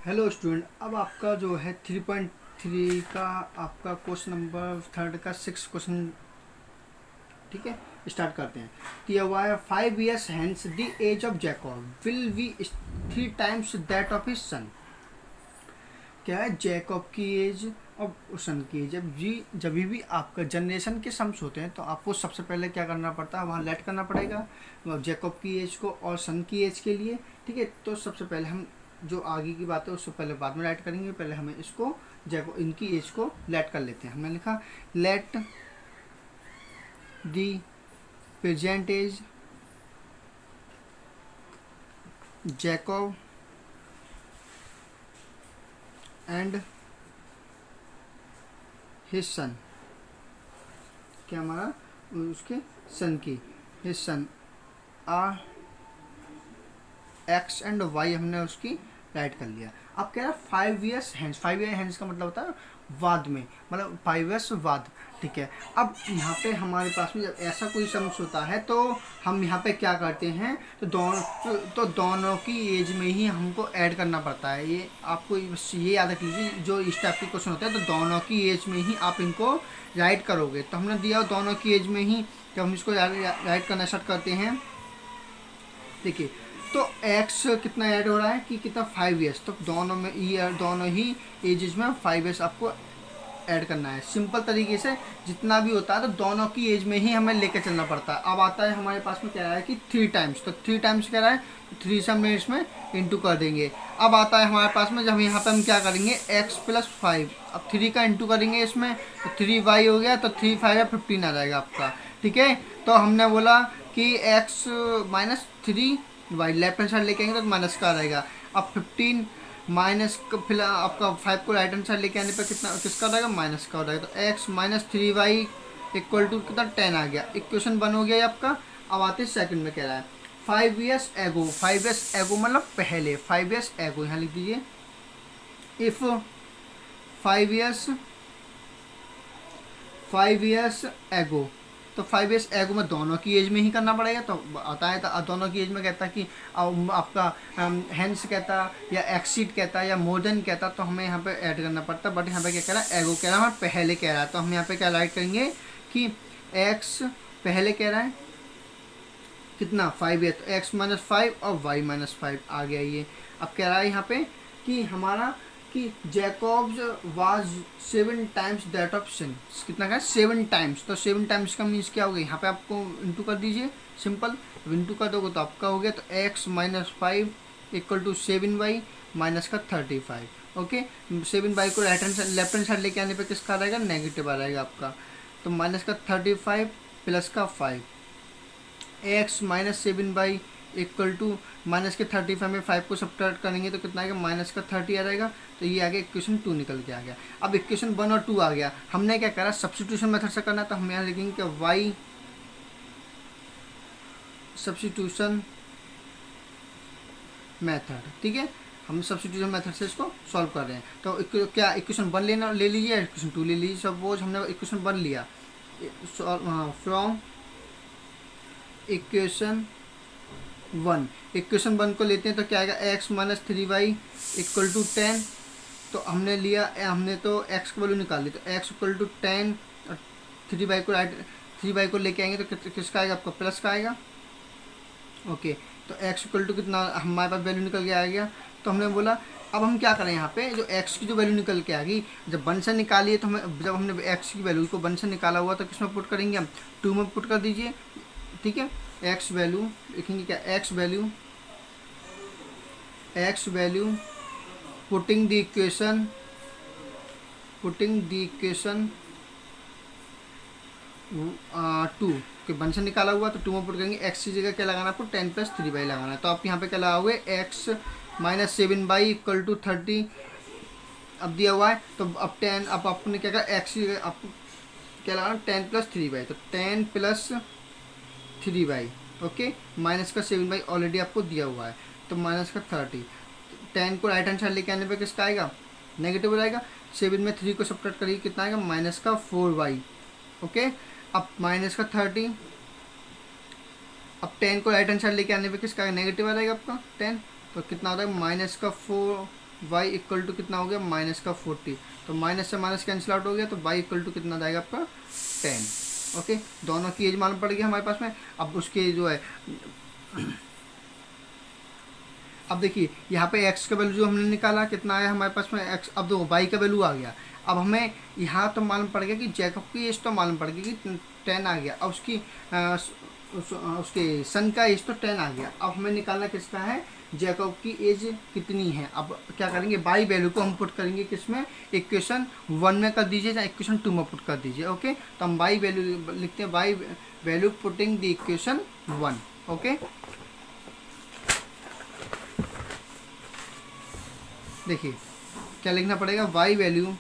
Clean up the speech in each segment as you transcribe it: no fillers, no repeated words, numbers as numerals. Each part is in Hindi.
हेलो स्टूडेंट, अब आपका जो है 3.3 का आपका क्वेश्चन नंबर थर्ड का 6 क्वेश्चन, ठीक है। स्टार्ट करते हैं। दिया हुआ है 5 years hence the age of Jacob will be 3 times that of his son। क्या है जैकब की एज और सन की एज। जब भी आपका जनरेशन के सम्स होते हैं तो आपको सबसे पहले क्या करना पड़ता है, वहाँ लेट करना पड़ेगा जैकब की एज को और सन की एज के लिए, ठीक है। तो सबसे पहले हम जो आगे की बात है उससे पहले बाद में लेट करेंगे। पहले हमें इसको जैकब इनकी एज को लेट कर लेते हैं। हमने लिखा let the present age Jacob and his son. क्या हमारा उसके सन की हिज सन आ एक्स एंड वाई हमने उसकी राइट कर लिया। अब कह रहा है 5 years हैंड्स। 5 year हैंड्स का मतलब होता है बाद में, मतलब 5 years बाद, ठीक है। अब यहाँ पे हमारे पास में जब ऐसा कोई सम्स होता है तो हम यहाँ पे क्या करते हैं, तो दोनों की एज में ही हमको ऐड करना पड़ता है। ये आपको बस ये याद रख लीजिए, जो इस टाइप के क्वेश्चन होते हैं तो दोनों की एज में ही आप इनको राइट करोगे। तो हमने दिया दोनों की एज में ही, जब हम इसको राइट करना स्टार्ट करते हैं, देखिए तो x कितना ऐड हो रहा है कि कितना 5 years, तो दोनों में ईयर दोनों ही एजेस में 5 years आपको ऐड करना है। सिंपल तरीके से जितना भी होता है तो दोनों की एज में ही हमें लेकर चलना पड़ता है। अब आता है हमारे पास में कह रहा है कि 3 times, तो 3 times कह रहा है तो 3 से हमने इसमें इंटू कर देंगे। अब आता है हमारे पास में, जब यहाँ पे हम क्या करेंगे x+5, अब 3 का इंटू करेंगे इसमें तो 3y हो गया, तो 3 5 या 15 आ जाएगा आपका, ठीक है। तो हमने बोला कि x -3 y left hand side लेके आएंगे तो माइनस का आ जाएगा। अब 15 माइनस फिर आपका 5 को राइट हैंड साइड लेके आने पर कितना किसका हो जाएगा, माइनस का हो जाएगा। तो x -3y इक्वल टू कितना 10 आ गया। इक्वेशन 1 हो गया आपका। अब आते सेकंड में कह रहा है 5 years ago। 5 years ago मतलब पहले, 5 years ago यहाँ लिख दीजिए। इफ 5 years ago, तो 5 years एगो में दोनों की एज में ही करना पड़ेगा। तो आता है तो दोनों की एज में कहता है कि आपका हैंस कहता या एक्सीड कहता या मोर देन कहता, तो हमें यहाँ पे ऐड करना पड़ता। बट यहाँ पे क्या कह रहा है, एगो कह रहा है हमारा पहले कह रहा है, तो हम यहाँ पे क्या राइट करेंगे कि एक्स पहले कह रहा है कितना 5 है, तो x -5 और y -5 आ गया ये। अब कह रहा है यहाँ पे कि हमारा कि जैकॉब्स वाज 7 times दैट ऑफ सन। कितना का 7 times, तो 7 times का मीन्स क्या हो गया, यहाँ पे आपको इंटू कर दीजिए। सिंपल इंटू कर दोगे तो आपका हो गया, तो x -5 equal to 7y minus का 35। ओके, 7y को लेफ्ट हैंड साइड लेके आने पे किसका आ जाएगा, नेगेटिव आ जाएगा आपका। तो माइनस का 35 प्लस का 5, x -7y equal to minus के 35 में 5 को सब्ट्रैक्ट करेंगे तो कितना आएगा, माइनस का 30 आ जाएगा। तो ये आगे इक्वेशन 2 निकल के आ गया। अब इक्वेशन 1 और 2 आ गया, हमने क्या करा, सब्स्टिट्यूशन मेथड से करना। तो हम यहाँ लिखेंगे कि y सब्स्टिट्यूशन मेथड, ठीक है। हम सब्स्टिट्यूशन मेथड से इसको सॉल्व कर रहे हैं। तो क्या इक्वेशन 1 लेना ले लीजिए, इक्वेशन 2 ले लीजिए। सपोज हमने इक्वेशन 1 लिया फ्रॉम इक्वेशन 1, इक्वेशन 1 को लेते हैं तो क्या आएगा, x -3y इक्वल टू 10। तो हमने लिया, हमने तो x की वैल्यू निकाल ली, तो x इक्वल टू 10 और 3y को लेके आएंगे तो किसका आएगा, आपका प्लस का आएगा। ओके, तो x इक्वल टू कितना हमारे पास वैल्यू निकल के आ गया। तो हमने बोला अब हम क्या करें, यहाँ पे जो x की जो वैल्यू निकल के आ गई, जब 1 से निकाली है तो हमें, जब हमने x की वैल्यू को 1 से निकाला हुआ तो किस में पुट करेंगे हम, 2 में पुट कर दीजिए, ठीक है। x वैल्यू लिखेंगे क्या, x value putting the equation 2 के 1 से निकाला हुआ तो 2 में पुट करेंगे। x की जगह क्या लगाना आपको, 10 + 3y लगाना है। तो आप यहाँ पे क्या लगाओगे, x -7y इक्वल टू 30 अब दिया हुआ है। तो अब 10, अब आपने क्या कहा, x की जगह आपको क्या लगाना, 10 + 3y, तो 10 + 3y, ओके। माइनस का 7y ऑलरेडी आपको दिया हुआ है, तो माइनस का 30। 10 को राइट हैंड साइड लेके आने पे किसका आएगा, नेगेटिव हो जाएगा। 7 में 3 को सब्ट्रैक्ट करिए, कितना आएगा, माइनस का 4y, ओके। अब माइनस का 30, अब 10 को राइट हैंड साइड लेके आने पे किसका आएगा, नेगेटिव आ जाएगा आपका 10, तो कितना हो जाएगा, माइनस का 4 y इक्वल टू कितना हो गया माइनस का 40, तो माइनस से माइनस कैंसिल आउट हो गया, तो y इक्वल टू कितना जाएगा आपका 10। ओके, दोनों की एज मालूम पड़ गई हमारे पास में। अब उसके जो है अब देखिए यहाँ पे x का वैल्यू जो हमने निकाला कितना आया हमारे पास में x, अब देखो y का वैल्यू आ गया। अब हमें यहाँ तो मालूम पड़ गया कि जैकब की एज तो मालूम पड़ गई कि 10 आ गया। अब उसके सन का एज तो 10 आ गया। अब हमें निकालना किसका है, जैकब की एज कितनी है। अब क्या करेंगे, बाई वैल्यू को हम पुट करेंगे किसमें, इक्वेशन 1 में कर दीजिए या इक्वेशन 2 में पुट कर दीजिए। ओके, तो हम बाई वैल्यू लिखते हैं, by value putting the equation 1। Okay, देखिए क्या लिखना पड़ेगा, y value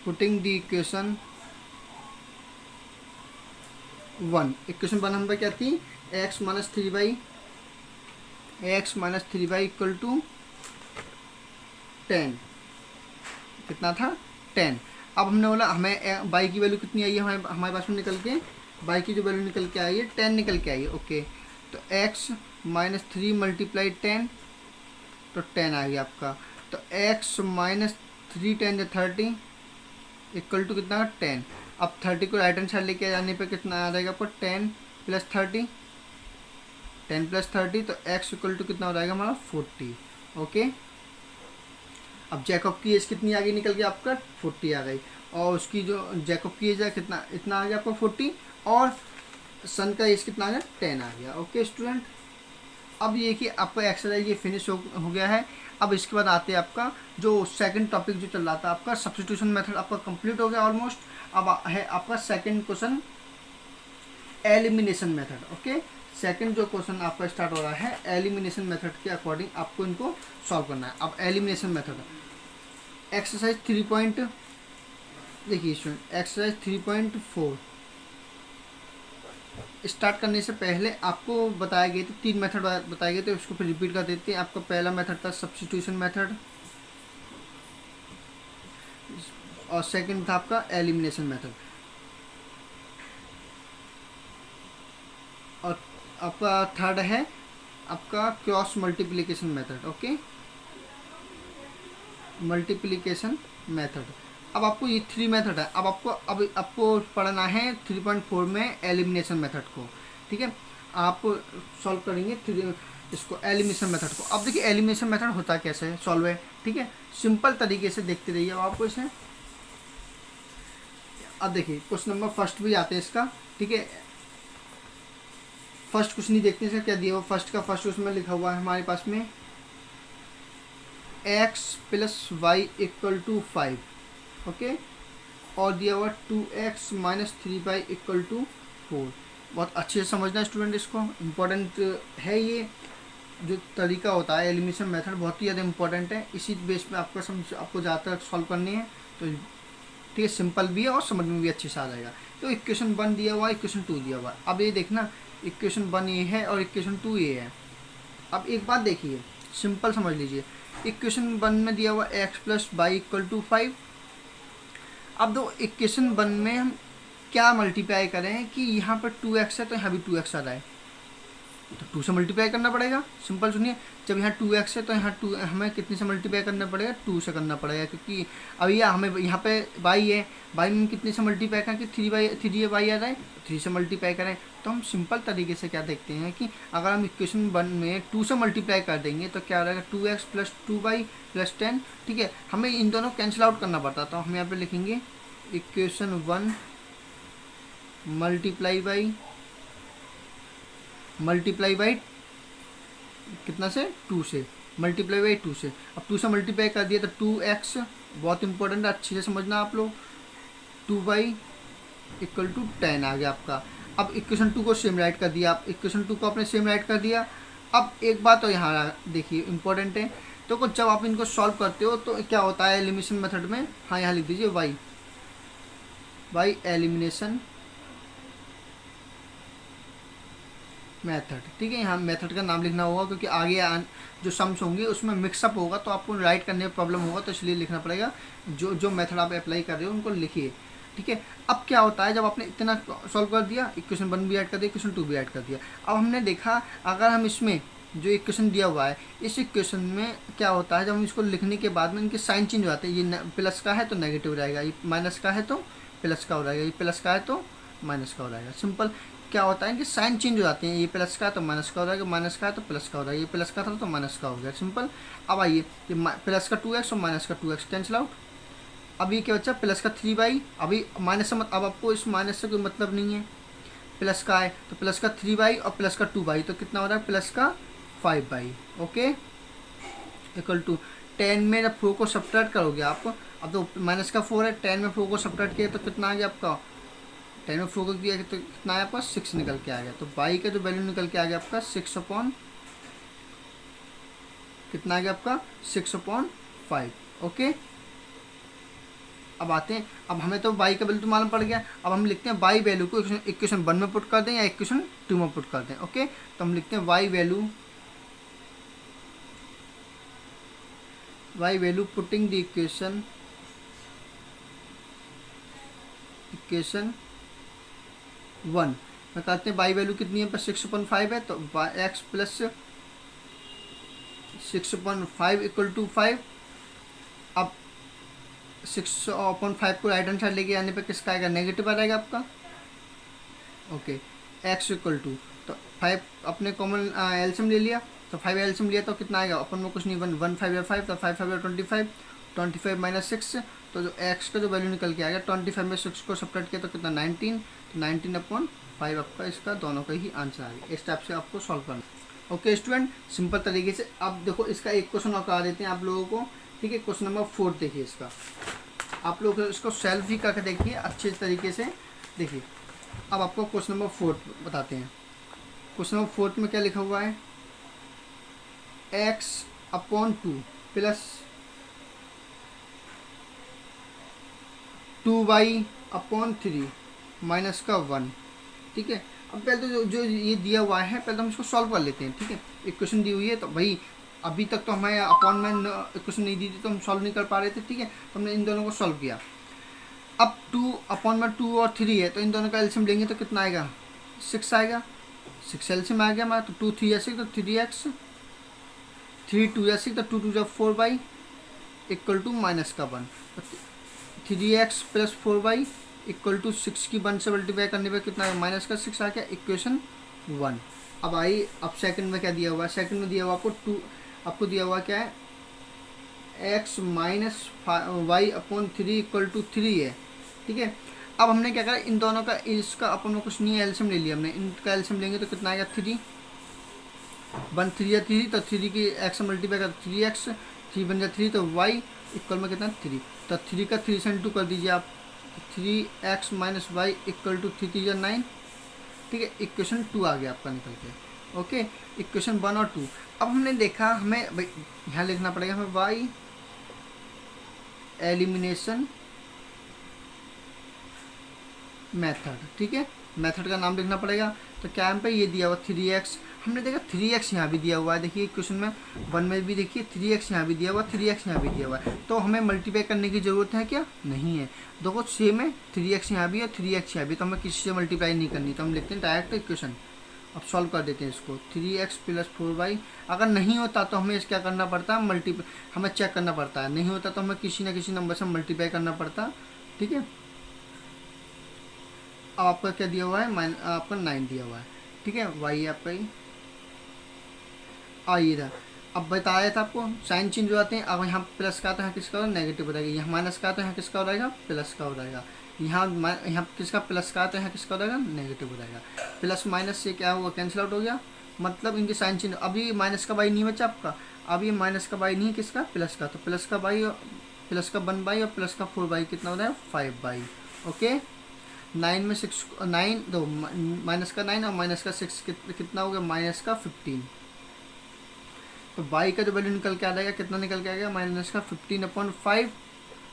putting the equation 1। Equation 1 हम पे क्या थी, x minus 3y equal to 10, कितना था 10। अब हमने बोला हमें y की वैल्यू कितनी आई है हमारे पास में निकल के, y की जो वैल्यू निकल के आई है 10 निकल के आई है। ओके, तो x माइनस 3 मल्टीप्लाई 10, तो 10 आ गया आपका। तो x माइनस 3 10 30 इक्वल टू कितना 10। अब 30 को राइट हैंड साइड लेके जाने पे कितना आ जाएगा आपको 10 प्लस 30, 10 प्लस 30, तो x इक्वल टू कितना हो जाएगा हमारा 40। ओके, अब जैकब की एज कितनी आ गई निकल के आपका 40 आ गई, और उसकी जो जैकब की एज है कितना इतना आ गया आपको 40, और सन का एज कितना आ गया 10 आ गया। ओके स्टूडेंट, अब ये कि आपका एक्सरसाइज ये फिनिश हो गया है। अब इसके बाद आते हैं आपका जो सेकंड टॉपिक जो चल रहा था आपका सब्स्टिट्यूशन मेथड आपका कंप्लीट हो गया ऑलमोस्ट। अब है आपका second question elimination method. Okay, second जो क्वेश्चन आपका स्टार्ट हो रहा है एलिमिनेशन मेथड के अकॉर्डिंग आपको इनको सॉल्व करना है। अब एलिमिनेशन मेथड एक्सरसाइज 3 देखिए स्टूडेंट, एक्सरसाइज 3.4 स्टार्ट करने से पहले आपको बताए गए थे 3 मेथड बताए गए थे, उसको फिर रिपीट कर देते हैं। आपका पहला मेथड था सब्स्टिट्यूशन मेथड, और सेकंड था आपका एलिमिनेशन मेथड, और आपका थर्ड है आपका cross multiplication method. Okay, multiplication method. अब आपको ये 3 मेथड है। अब आपको पढ़ना है 3.4 में एलिमिनेशन मेथड को। ठीक है, आप सॉल्व करेंगे इसको एलिमिनेशन मेथड को। अब देखिए एलिमिनेशन मेथड होता कैसे है, सॉल्व है। ठीक है, सिंपल तरीके से देखते रहिए अब आपको इसे। अब देखिए क्वेश्चन नंबर फर्स्ट भी आते हैं इसका। ठीक है, फर्स्ट क्वेश्चन ही देखते हैं इसका क्या दिया हुआ। फर्स्ट का फर्स्ट उसमें लिखा हुआ है हमारे पास में x प्लस वाई इक्वल टू 5। ओके, और दिया हुआ 2x minus 3y equal to 4। बहुत अच्छे से समझना स्टूडेंट, इसको इम्पोर्टेंट है। ये जो तरीका होता है एलिमिनेशन मेथड बहुत ही ज़्यादा इंपॉर्टेंट है। इसी बेस पे आपको ज़्यादातर सॉल्व करनी है, तो ठीक है, सिंपल भी है और समझ में भी अच्छे से आ जाएगा। तो इक्वेशन 1 दिया हुआ है, इक्वेशन 2 दिया हुआ है। अब ये देखना इक्वेशन 1 ये है और इक्वेशन 2 ये है। अब एक बात देखिए, सिंपल समझ लीजिए। इक्वेशन 1 में दिया हुआ x प्लस वाई इक्वल टू 5। अब दो इक्वेशन 1 में हम क्या मल्टीप्लाई करें कि यहाँ पर 2x है तो यहाँ भी 2x आ रहा है, तो 2 से मल्टीप्लाई करना पड़ेगा। सिंपल सुनिए, जब यहाँ 2x है तो यहाँ 2 हमें कितने से मल्टीप्लाई करना पड़ेगा, 2 से करना पड़ेगा, क्योंकि अब यह हमें यहाँ पे y है, y में कितने से मल्टीप्लाई करें कि 3y आ जाए, 3 से मल्टीप्लाई करें। तो हम सिंपल तरीके से क्या देखते हैं कि अगर हम इक्वेशन 1 में 2 से मल्टीप्लाई कर देंगे तो क्या हो जाएगा 2x प्लस 2y प्लस 10। ठीक है, हमें इन दोनों कैंसिल आउट करना पड़ता, तो हम यहाँ पे लिखेंगे इक्वेशन 1 मल्टीप्लाई बाई कितना से 2 से, मल्टीप्लाई बाई 2 से। अब 2 से मल्टीप्लाई कर दिया तो 2x, बहुत इंपॉर्टेंट है, अच्छे से समझना आप लोग। 2y इक्वल टू 10 आ गया आपका। अब इक्वेशन 2 को सेम राइट कर दिया, आप इक्वेशन 2 को आपने सेम राइट कर दिया। अब एक बात तो यहाँ देखिए इंपॉर्टेंट है, तो जब आप इनको सॉल्व करते हो तो क्या होता है एलिमिनेशन मेथड में, हाँ यहाँ लिख दीजिए y एलिमिनेशन मेथड। ठीक है, यहाँ मेथड का नाम लिखना होगा, क्योंकि आगे जो सम्स होंगे उसमें मिक्सअप होगा तो आपको राइट करने में प्रॉब्लम होगा, तो इसलिए लिखना पड़ेगा। जो मेथड आप अप्लाई कर रहे हो उनको लिखिए। ठीक है। अब क्या होता है, जब आपने इतना सॉल्व कर दिया, इक्वेशन 1 भी ऐड कर दिया, इक्वेशन 2 भी ऐड कर दिया, अब हमने देखा अगर हम इसमें जो इक्वेशन दिया हुआ है, इस इक्वेशन में क्या होता है, जब हम इसको लिखने के बाद में इनके साइन चेंज हो जाते हैं। ये प्लस का है तो नेगेटिव हो जाएगा, ये माइनस का है तो प्लस का हो जाएगा, ये प्लस का है तो माइनस का हो जाएगा। सिंपल क्या होता है कि साइन चेंज हो जाते हैं, ये प्लस का है तो माइनस का हो जाएगा, माइनस का है तो प्लस का हो जाएगा, ये प्लस का था तो माइनस का हो गया, सिंपल। अब आइए, ये प्लस का 2x और माइनस का 2x कैंसिल आउट। अब ये क्या बच्चा, प्लस का 3y, अभी माइनस से अब आपको इस माइनस से कोई मतलब नहीं है, प्लस का है तो प्लस का 3y और प्लस का 2y, तो कितना हो रहा है, प्लस का 5y। ओके, इक्वल टू 10 में जब 4 को सब्ट्रैक्ट करोगे आप, अब तो माइनस का 4 है, 10 में 4 को सब्ट्रैक्ट किया तो कितना आ गया आपका, 10 में 4 को किया तो कितना आया आपका 6 निकल के आ गया। तो y का जो वैल्यू निकल के आ गया आपका 6 अपॉन कितना आ गया आपका 6/5। ओके, अब आते हैं, अब हमें तो y का वैल्यू तो मालूम पड़ गया, अब हम लिखते हैं y वैल्यू को इक्वेशन 1 में पुट कर दें या इक्वेशन 2 में पुट कर दें। ओके, तो हम लिखते हैं y value putting the equation 1 में कहते हैं y वैल्यू कितनी है, 6/5 है, तो x प्लस 6/5 इक्वल टू 5। अब 6/5 को राइट हैंड साइड लेके आने पे किसका आएगा, नेगेटिव आ जाएगा आपका। ओके, x इक्वल टू, तो 5 अपने कॉमन एलसीएम ले लिया, तो 5 एलसीएम लिया तो कितना आएगा, अपन में कुछ नहीं, 1 5 या 5, तो 5 5 या 25, 25 माइनस 6, तो जो x का जो वैल्यू निकल के आएगा 25 में 6 को सब्ट्रैक्ट किया तो कितना 19, तो 19/5 आपका इसका दोनों का ही आंसर आ गया। इस टाइप से आपको सॉल्व करना। ओके स्टूडेंट, सिंपल तरीके से। अब देखो इसका एक क्वेश्चन और करा देते हैं आप लोगों को, ठीक है। क्वेश्चन नंबर 4 देखिए, इसका आप लोग इसको सेल्फ ही करके देखिए अच्छे तरीके से, देखिए। अब आपको क्वेश्चन नंबर 4 बताते हैं। क्वेश्चन नंबर 4 में क्या लिखा हुआ है, x/2 प्लस 2y/3 माइनस का 1, ठीक है। अब पहले तो जो ये दिया हुआ है, पहले तो हम इसको सॉल्व कर लेते हैं, ठीक है। इक्वेशन दी हुई है तो भाई अभी तक तो हमें अपॉन में इक्वेशन नहीं दी थी तो हम सॉल्व नहीं कर पा रहे थे, ठीक है। तो हमने इन दोनों को सॉल्व किया। अब 2/2 और 3 है, तो इन दोनों का एलसीएम लेंगे तो कितना आएगा, 6 आएगा। 6 एलसीएम आ गया हमारा, तो 2 3 या 6 तो 3x, 3 2 या 6 तो 2 2 या 4y इक्वल टू माइनस का 1, तो 3x plus 4y equal to 6 की 1 से मल्टीप्लाई करने पर कितना है, माइनस का 6 आ गया, इक्वेशन 1। अब आई, अब सेकंड में क्या दिया हुआ है, सेकंड में दिया हुआ आपको दिया हुआ क्या है, x minus y/3 equal to 3 है, ठीक है। अब हमने क्या करा, इन दोनों का इसका अपन में कुछ नहीं है, एलसीएम ले लिया हमने, इनका एलसीएम लेंगे तो कितना आएगा 3, 1 3 या 3, तो 3 की x मल्टीप्लाई कर 3x, 3 1 या 3, तो y इक्वल में कितना 3, तो 3 का 3 से इंटू कर दीजिए आप, 3x minus Y equal to 3 3 9, ठीक है। इक्वेशन 2 आ गया आपका निकल के। ओके, इक्वेशन 1 और 2। अब हमने देखा, हमें भाई यहाँ लिखना पड़ेगा हमें y एलिमिनेशन मेथड, ठीक है। मेथड का नाम लिखना पड़ेगा। तो क्या यहाँ पे ये दिया हुआ 3x, हमने देखा 3x यहाँ भी दिया हुआ है, देखिए क्वेश्चन में 1 में भी देखिए 3x यहाँ भी दिया हुआ है, 3x यहाँ भी दिया हुआ है, तो हमें मल्टीप्लाई करने की ज़रूरत है क्या, नहीं है। देखो सेम है, 3x यहाँ भी है 3x यहाँ भी, तो हमें किसी से मल्टीप्लाई नहीं करनी, तो हम लिखते हैं डायरेक्ट इक्वेशन। अब सॉल्व कर देते हैं इसको, 3x प्लस 4y। अगर नहीं होता तो हमें क्या करना पड़ता है, हमें चेक करना पड़ता है, नहीं होता तो हमें किसी ना किसी नंबर से मल्टीप्लाई करना पड़ता, ठीक है। अब आपका क्या दिया हुआ है, आपका 9 दिया हुआ है, ठीक है। y आपका ही ये था। अब बताया था आपको साइन चेंज हो जाते हैं। अब यहाँ प्लस का आता है, किसका होगा, नेगेटिव हो जाएगा। यहाँ माइनस का आता है, यहाँ किसका हो जाएगा, प्लस का हो जाएगा। यहाँ किसका प्लस का आता है, यहाँ किसका हो जाएगा, नेगेटिव हो जाएगा। प्लस माइनस से क्या हुआ, कैंसिल आउट हो गया, मतलब इनके साइन चेंज। अभी माइनस का बाई नहीं बचा आपका, अब ये माइनस का बाई नहीं है, किसका, प्लस का, तो प्लस का बाई, प्लस का 1/, और प्लस का 4/, कितना हो जाएगा 5/। ओके, 9 में 6 9 दो, माइनस का 9 और माइनस का 6 कितना हो गया, माइनस का 15। तो y का जो वैल्यू निकल के आ जाएगा, कितना निकल के आएगा, माइनस का 15/5।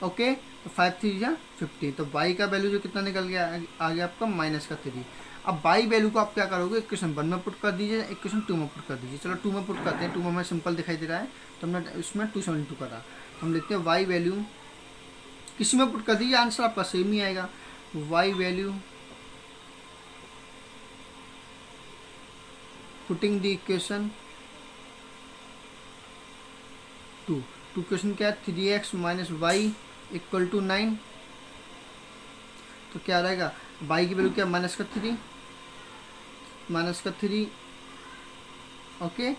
ओके, तो 5 3 या 15, तो y का वैल्यू जो कितना निकल के आ गया आपका, माइनस का 3। अब y वैल्यू को आप क्या करोगे, इक्वेशन 1 में पुट कर दीजिए, इक्वेशन 2 में पुट कर दीजिए। चलो 2 में पुट करते हैं, 2 में हमें सिंपल दिखाई दे रहा है, तो हमने उसमें 272 करा। हम लिखते हैं y वैल्यू, किसी में पुट कर दीजिए, आंसर आपका सेम ही आएगा। y value, putting the equation 2। Equation क्या है, 3x minus Y equal to 9। तो क्या रहेगा, y की वैल्यू क्या, -3 ओके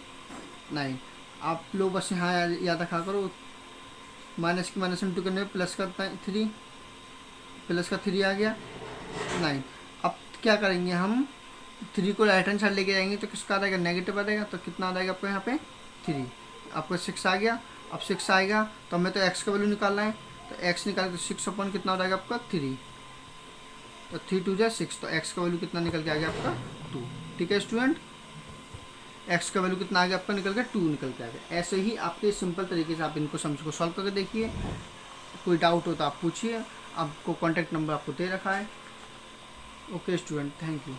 9। आप लोग बस यहाँ याद रखा करो, माइनस की माइनस इंटू करने में प्लस का 3, प्लस का 3 आ गया 9। अब क्या करेंगे हम, 3 को राइट हैंड साइड लेके जाएंगे तो किसका आ जाएगा, नेगेटिव आ जाएगा। तो कितना आ जाएगा आपको यहाँ पे 3, आपको 6 आ गया। अब 6 आएगा तो हमें तो x का वैल्यू निकालना है, तो x निकाल तो 6 अपॉन कितना हो जाएगा आपका 3, तो 3 2 6, तो x का वैल्यू कितना निकल के आ गया आपका 2। ठीक है स्टूडेंट, x का वैल्यू कितना आ गया आपका, निकल के 2 निकल के आ गया। ऐसे ही आपके सिंपल तरीके से आप इनको समझ को सॉल्व करके देखिए। कोई डाउट हो तो आप पूछिए, आपको कॉन्टैक्ट नंबर आपको दे रखा है। Okay student, thank you.